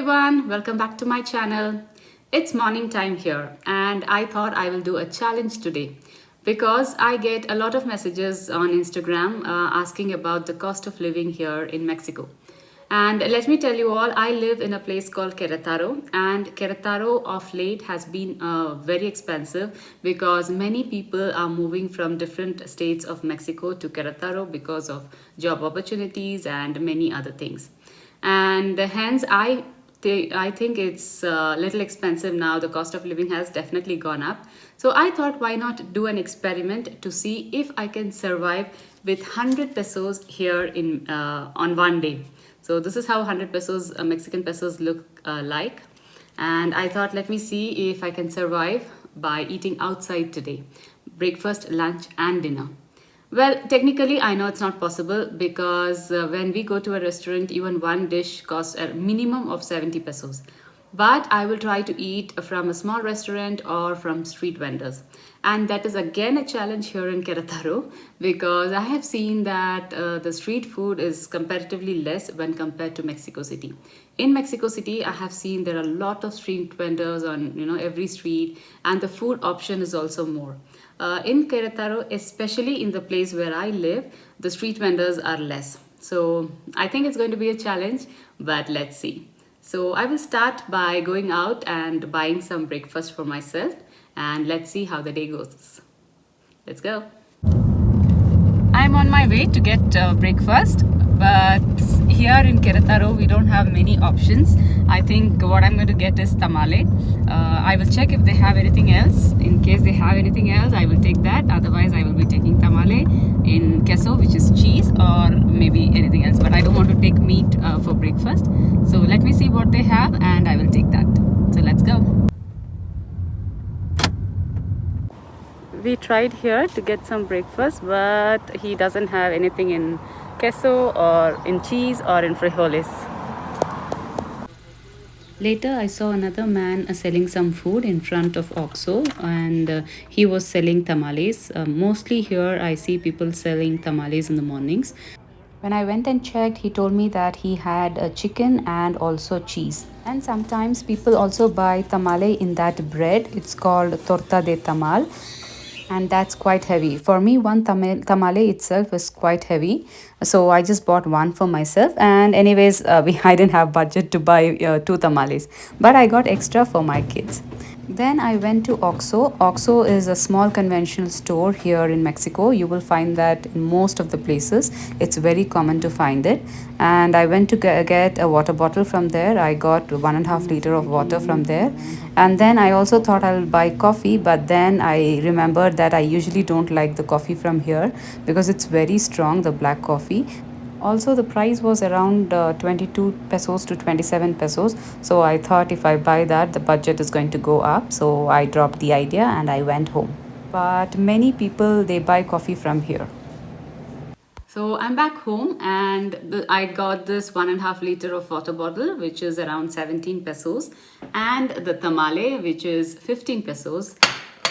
everyone, welcome back to my channel. It's morning time here and I thought I will do a challenge today because I get a lot of messages on Instagram asking about the cost of living here in Mexico. And let me tell you all, I live in a place called Queretaro, and Queretaro of late has been very expensive because many people are moving from different states of Mexico to Queretaro because of job opportunities and many other things. And hence, I think it's a little expensive now. The cost of living has definitely gone up. So I thought, why not do an experiment to see if I can survive with 100 pesos here in on one day. So this is how 100 pesos, Mexican pesos look like. And I thought, let me see if I can survive by eating outside today. Breakfast, lunch and dinner. Well, technically, I know it's not possible because when we go to a restaurant, even one dish costs a minimum of 70 pesos. But I will try to eat from a small restaurant or from street vendors. And that is again a challenge here in Querétaro because I have seen that the street food is comparatively less when compared to Mexico City. In Mexico City, I have seen there are a lot of street vendors on every street, and the food option is also more. In Querétaro, especially in the place where I live, the street vendors are less. So I think it's going to be a challenge, but let's see. So I will start by going out and buying some breakfast for myself, and let's see how the day goes. Let's go. I'm on my way to get breakfast, but here in Querétaro we don't have many options. I think what I'm going to get is tamale. I will check if they have anything else. In case they have anything else, I will take that. Otherwise, I will be taking tamale in queso, which is cheese, or maybe anything else. But I don't want to take meat for breakfast. So let me see what they have and I will take that. So let's go. We tried here to get some breakfast, but he doesn't have anything in queso or in cheese or in frijoles. Later, I saw another man selling some food in front of Oxo, and he was selling tamales. Mostly here, I see people selling tamales in the mornings. When I went and checked, he told me that he had a chicken and also cheese. And sometimes people also buy tamale in that bread. It's called torta de tamal, and that's quite heavy. For me, one tamale itself is quite heavy, so I just bought one for myself. And anyways, I didn't have budget to buy two tamales, but I got extra for my kids. Then I went to Oxo. Oxo is a small conventional store here in Mexico. You will find that in most of the places. It's very common to find it. And I went to get a water bottle from there. I got 1.5 liter of water from there. And then I also thought I'll buy coffee, but then I remembered that I usually don't like the coffee from here because it's very strong, the black coffee. Also, the price was around 22 pesos to 27 pesos. So I thought if I buy that, the budget is going to go up. So I dropped the idea and I went home. But many people, they buy coffee from here. So I'm back home and I got this 1.5 liter of water bottle, which is around 17 pesos, and the tamale, which is 15 pesos.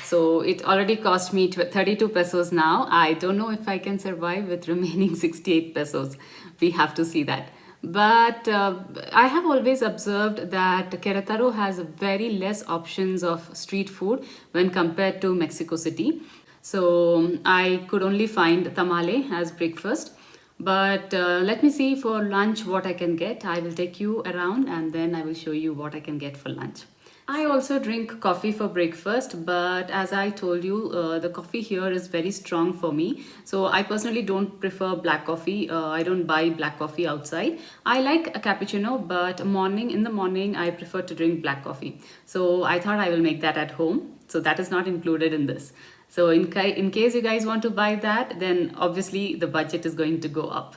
So it already cost me 32 pesos now. I don't know if I can survive with remaining 68 pesos. We have to see that. But I have always observed that Querétaro has very less options of street food when compared to Mexico City. So I could only find tamale as breakfast. But let me see for lunch what I can get. I will take you around and then I will show you what I can get for lunch. I also drink coffee for breakfast, but as I told you, the coffee here is very strong for me. So I personally don't prefer black coffee. I don't buy black coffee outside. I like a cappuccino, but in the morning, I prefer to drink black coffee. So I thought I will make that at home. So that is not included in this. So in case you guys want to buy that, then obviously the budget is going to go up.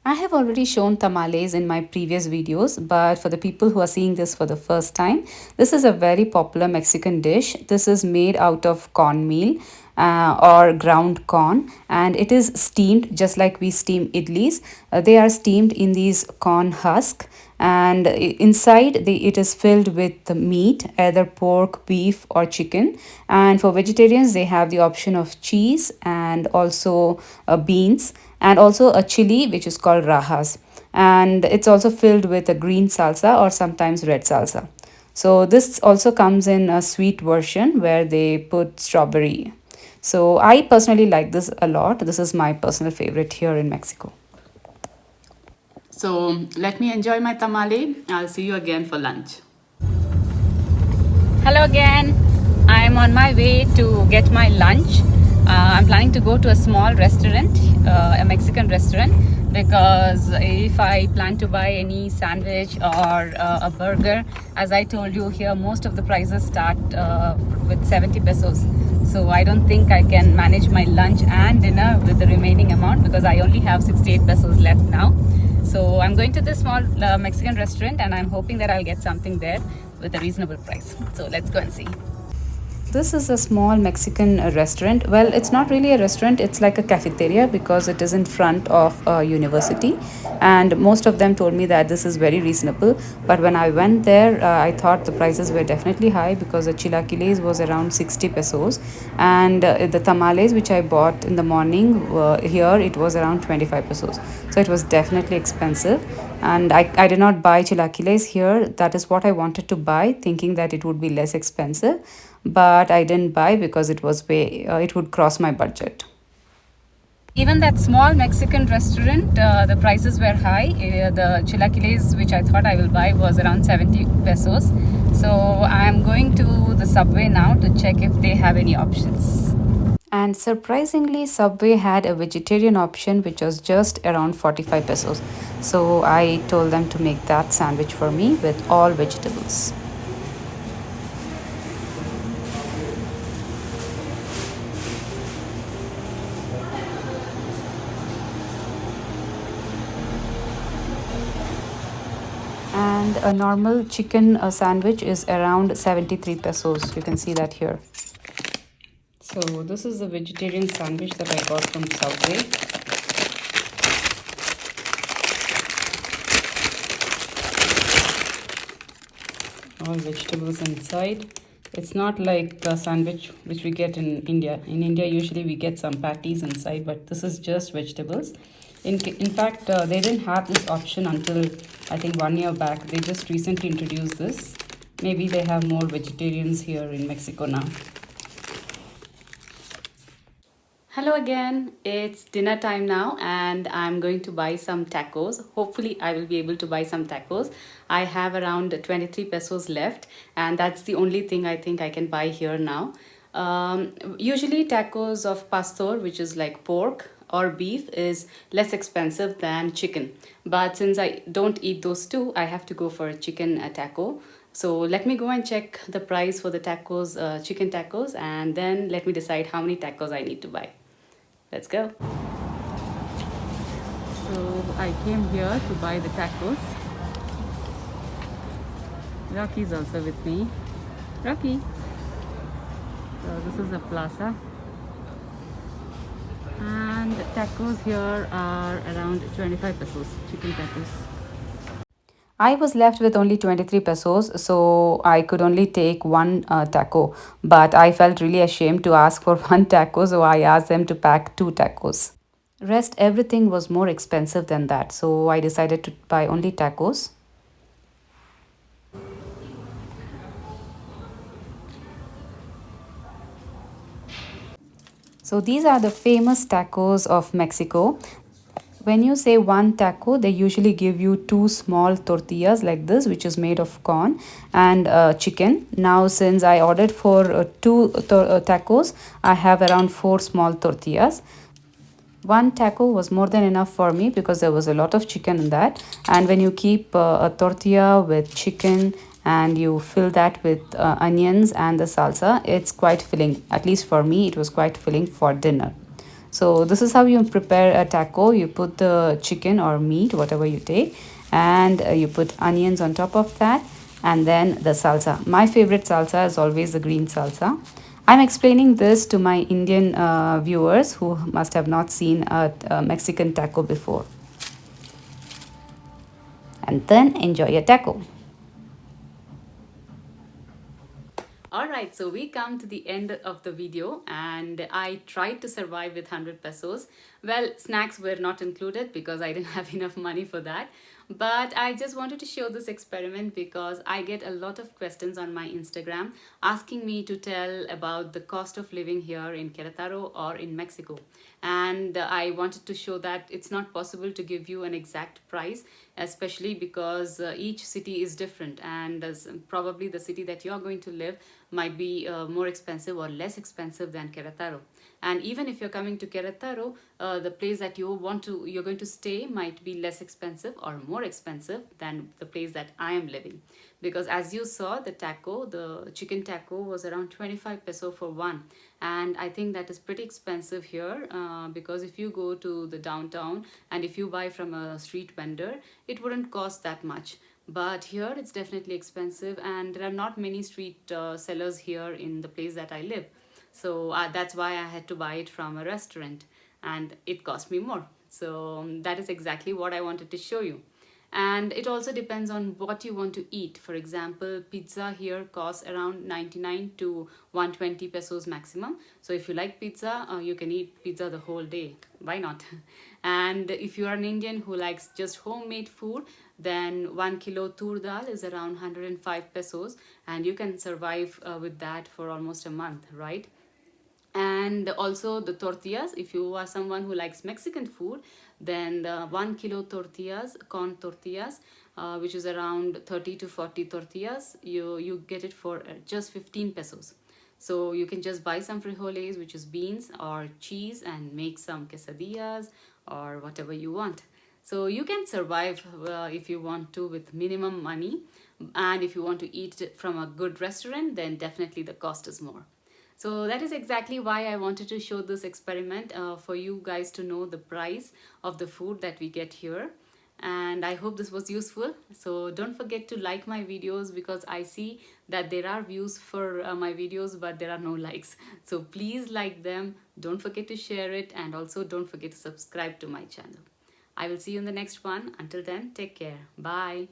I have already shown tamales in my previous videos, but for the people who are seeing this for the first time, this is a very popular Mexican dish. This is made out of cornmeal or ground corn, and it is steamed just like we steam idlis. They are steamed in these corn husk, and inside it is filled with the meat, either pork, beef, or chicken. And for vegetarians, they have the option of cheese and also beans, and also a chili which is called rajas, and it's also filled with a green salsa or sometimes red salsa. So this also comes in a sweet version where they put strawberry. So I personally like this a lot. This is my personal favorite here in Mexico. So let me enjoy my tamale. I'll see you again for lunch. Hello again. I'm on my way to get my lunch. I'm planning to go to a small restaurant, a Mexican restaurant, because if I plan to buy any sandwich or a burger, as I told you here, most of the prices start with 70 pesos. So I don't think I can manage my lunch and dinner with the remaining amount, because I only have 68 pesos left now. So I'm going to this small Mexican restaurant, and I'm hoping that I'll get something there with a reasonable price. So let's go and see. This is a small Mexican restaurant. Well, it's not really a restaurant, it's like a cafeteria because it is in front of a university. And most of them told me that this is very reasonable. But when I went there, I thought the prices were definitely high because the chilaquiles was around 60 pesos. And the tamales, which I bought in the morning, here it was around 25 pesos. So it was definitely expensive. And I did not buy chilaquiles here. That is what I wanted to buy, thinking that it would be less expensive, but I didn't buy because it was way it would cross my budget. Even that small Mexican restaurant, the prices were high. The chilaquiles, which I thought I will buy, was around 70 pesos. So I'm going to the Subway now to check if they have any options. And surprisingly, Subway had a vegetarian option which was just around 45 pesos. So I told them to make that sandwich for me with all vegetables. And a normal chicken sandwich is around 73 pesos. You can see that here. So this is the vegetarian sandwich that I got from Subway. All vegetables inside. It's not like the sandwich which we get in India. In India, usually we get some patties inside, but this is just vegetables. In fact, they didn't have this option until I think 1 year back. They just recently introduced this. Maybe they have more vegetarians here in Mexico now. Hello again, it's dinner time now and I'm going to buy some tacos. Hopefully I will be able to buy some tacos. I have around 23 pesos left and that's the only thing I think I can buy here now. Usually tacos of pastor, which is like pork or beef, is less expensive than chicken. But since I don't eat those two, I have to go for a chicken taco. So let me go and check the price for the tacos, chicken tacos, and then let me decide how many tacos I need to buy. Let's go. So I came here to buy the tacos. Rocky's also with me. Rocky. So this is the plaza. And tacos here are around 25 pesos, chicken tacos. I was left with only 23 pesos, so I could only take one taco. But I felt really ashamed to ask for one taco, so I asked them to pack two tacos. Rest everything was more expensive than that, so I decided to buy only tacos. So these are the famous tacos of Mexico. When you say one taco, they usually give you two small tortillas like this, which is made of corn and chicken. Now, since I ordered for two tacos, I have around four small tortillas. One taco was more than enough for me because there was a lot of chicken in that. And when you keep a tortilla with chicken and you fill that with onions and the salsa, it's quite filling. At least for me, it was quite filling for dinner. So this is how you prepare a taco. You put the chicken or meat, whatever you take, and you put onions on top of that, and then the salsa. My favorite salsa is always the green salsa. I'm explaining this to my Indian viewers who must have not seen a Mexican taco before. and then enjoy your taco. Alright, so we come to the end of the video and I tried to survive with 100 pesos. Well, snacks were not included because I didn't have enough money for that. But I just wanted to show this experiment because I get a lot of questions on my Instagram asking me to tell about the cost of living here in Queretaro or in Mexico. And I wanted to show that it's not possible to give you an exact price, especially because each city is different, and probably the city that you're going to live might be more expensive or less expensive than Queretaro. And even if you're coming to Queretaro, the place that you're going to stay might be less expensive or more expensive than the place that I am living. Because as you saw, the chicken taco was around 25 peso for one. And I think that is pretty expensive here because if you go to the downtown and if you buy from a street vendor, it wouldn't cost that much. But here it's definitely expensive, and there are not many street sellers here in the place that I live. So that's why I had to buy it from a restaurant, and it cost me more. So that is exactly what I wanted to show you. And it also depends on what you want to eat. For example, pizza here costs around 99 to 120 pesos maximum. So if you like pizza, you can eat pizza the whole day. Why not? And if you are an Indian who likes just homemade food, then 1 kilo tur dal is around 105 pesos, and you can survive with that for almost a month, right? And also the tortillas, if you are someone who likes Mexican food, then the 1 kilo tortillas, corn tortillas, which is around 30 to 40 tortillas, you get it for just 15 pesos. So you can just buy some frijoles, which is beans or cheese, and make some quesadillas or whatever you want. So you can survive if you want to with minimum money, and if you want to eat from a good restaurant, then definitely the cost is more. So that is exactly why I wanted to show this experiment for you guys to know the price of the food that we get here. And I hope this was useful. So don't forget to like my videos, because I see that there are views for my videos, but there are no likes. So please like them. Don't forget to share it, and also don't forget to subscribe to my channel. I will see you in the next one. Until then, take care. Bye.